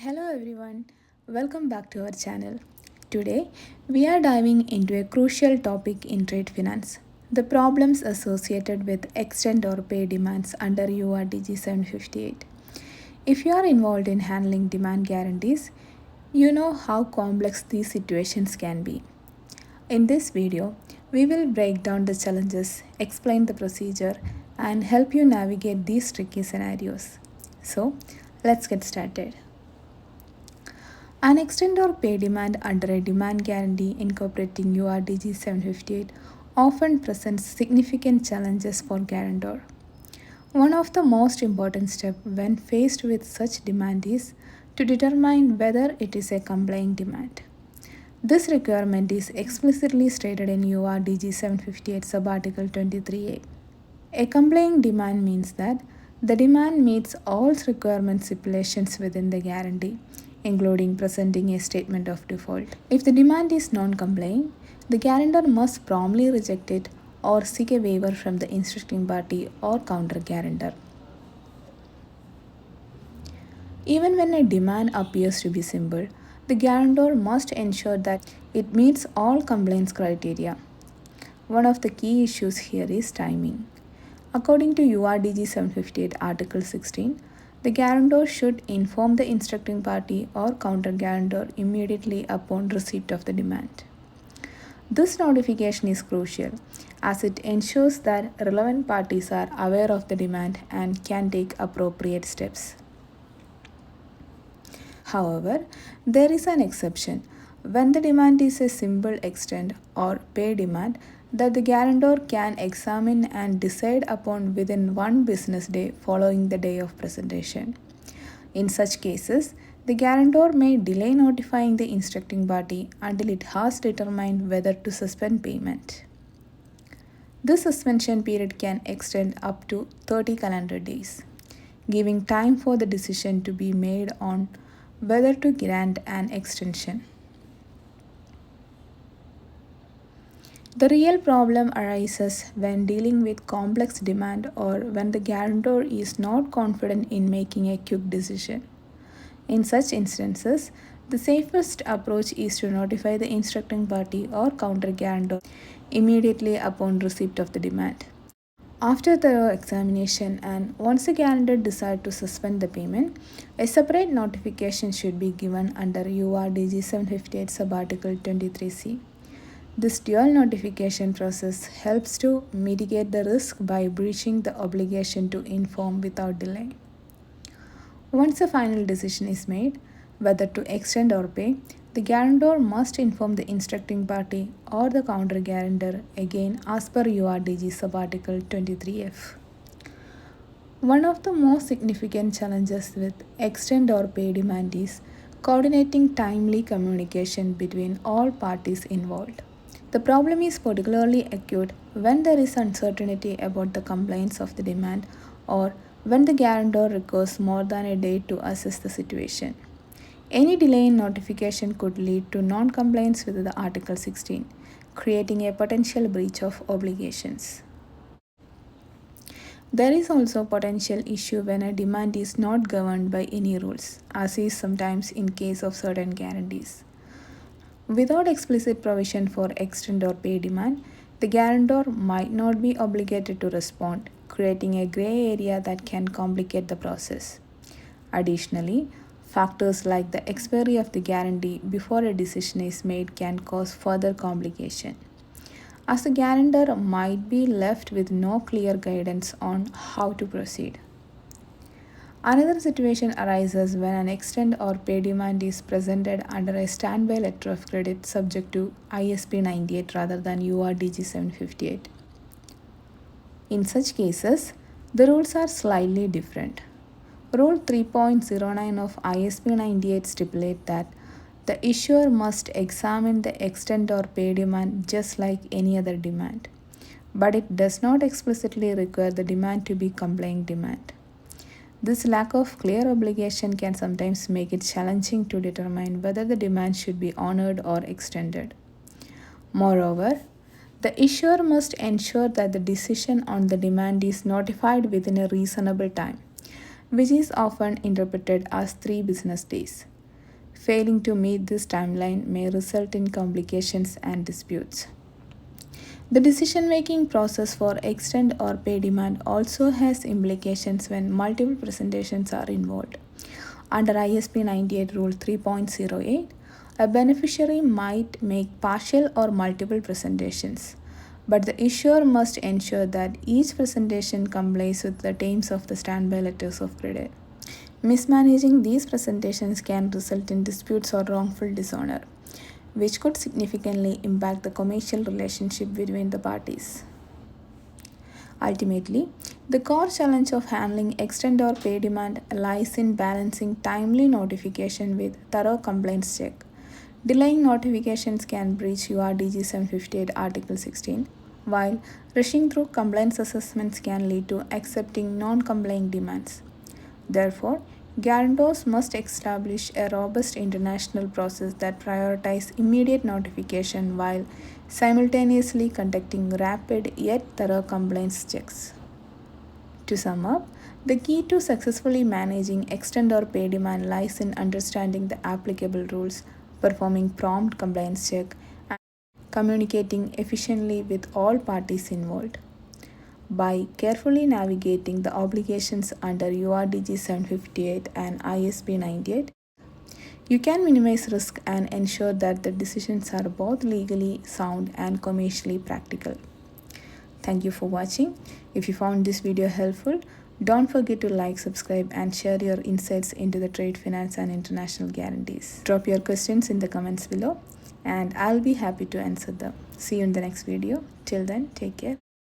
Hello everyone, welcome back to our channel. Today, we are diving into a crucial topic in trade finance, the problems associated with extend or pay demands under URDG 758. If you are involved in handling demand guarantees, you know how complex these situations can be. In this video, we will break down the challenges, explain the procedure, and help you navigate these tricky scenarios. So, let's get started. An extend or pay demand under a demand guarantee incorporating URDG 758 often presents significant challenges for guarantor. One of the most important steps when faced with such demand is to determine whether it is a complying demand. This requirement is explicitly stated in URDG 758 subarticle 23A. A complying demand means that the demand meets all requirement stipulations within the guarantee, including presenting a statement of default. If the demand is non-complying, the guarantor must promptly reject it or seek a waiver from the instructing party or counter guarantor. Even when a demand appears to be simple, the guarantor must ensure that it meets all compliance criteria. One of the key issues here is timing. According to URDG 758 Article 16, the guarantor should inform the instructing party or counter guarantor immediately upon receipt of the demand. This notification is crucial as it ensures that relevant parties are aware of the demand and can take appropriate steps. However, there is an exception. When the demand is a simple extend or pay demand that the guarantor can examine and decide upon within one business day following the day of presentation. In such cases, the guarantor may delay notifying the instructing party until it has determined whether to suspend payment. This suspension period can extend up to 30 calendar days, giving time for the decision to be made on whether to grant an extension. The real problem arises when dealing with complex demand or when the guarantor is not confident in making a quick decision. In such instances, the safest approach is to notify the instructing party or counter guarantor immediately upon receipt of the demand. After the examination and once the guarantor decides to suspend the payment, a separate notification should be given under URDG 758 subarticle 23C. This dual notification process helps to mitigate the risk by breaching the obligation to inform without delay. Once a final decision is made, whether to extend or pay, the guarantor must inform the instructing party or the counter guarantor again as per URDG subarticle 23F. One of the most significant challenges with extend or pay demand is coordinating timely communication between all parties involved. The problem is particularly acute when there is uncertainty about the compliance of the demand or when the guarantor requires more than a day to assess the situation. Any delay in notification could lead to non-compliance with the Article 16, creating a potential breach of obligations. There is also potential issue when a demand is not governed by any rules, as is sometimes in case of certain guarantees. Without explicit provision for extend or pay demand, the guarantor might not be obligated to respond, creating a gray area that can complicate the process. Additionally, factors like the expiry of the guarantee before a decision is made can cause further complication, as the guarantor might be left with no clear guidance on how to proceed. Another situation arises when an extend or pay demand is presented under a standby letter of credit subject to ISP 98 rather than URDG 758. In such cases, the rules are slightly different. Rule 3.09 of ISP 98 stipulates that the issuer must examine the extend or pay demand just like any other demand, but it does not explicitly require the demand to be complying demand. This lack of clear obligation can sometimes make it challenging to determine whether the demand should be honored or extended. Moreover, the issuer must ensure that the decision on the demand is notified within a reasonable time. which is often interpreted as 3 business days. Failing to meet this timeline may result in complications and disputes. The decision making process for extend or pay demand also has implications when multiple presentations are involved. Under ISP 98 Rule 3.08, a beneficiary might make partial or multiple presentations, but the issuer must ensure that each presentation complies with the terms of the standby letters of credit. Mismanaging these presentations can result in disputes or wrongful dishonor, which could significantly impact the commercial relationship between the parties. Ultimately, the core challenge of handling extend or pay demand lies in balancing timely notification with thorough compliance check. Delaying notifications can breach URDG 758 Article 16, while rushing through compliance assessments can lead to accepting non complying demands. Therefore, guarantors must establish a robust international process that prioritizes immediate notification while simultaneously conducting rapid yet thorough compliance checks. To sum up, the key to successfully managing extend or pay demand lies in understanding the applicable rules, performing prompt compliance check, and communicating efficiently with all parties involved. By carefully navigating the obligations under URDG 758 and ISP 98, you can minimize risk and ensure that the decisions are both legally sound and commercially practical. Thank you for watching. If you found this video helpful, don't forget to like, subscribe, and share your insights into the trade finance and international guarantees. Drop your questions in the comments below, and I'll be happy to answer them. See you in the next video. Till then, take care.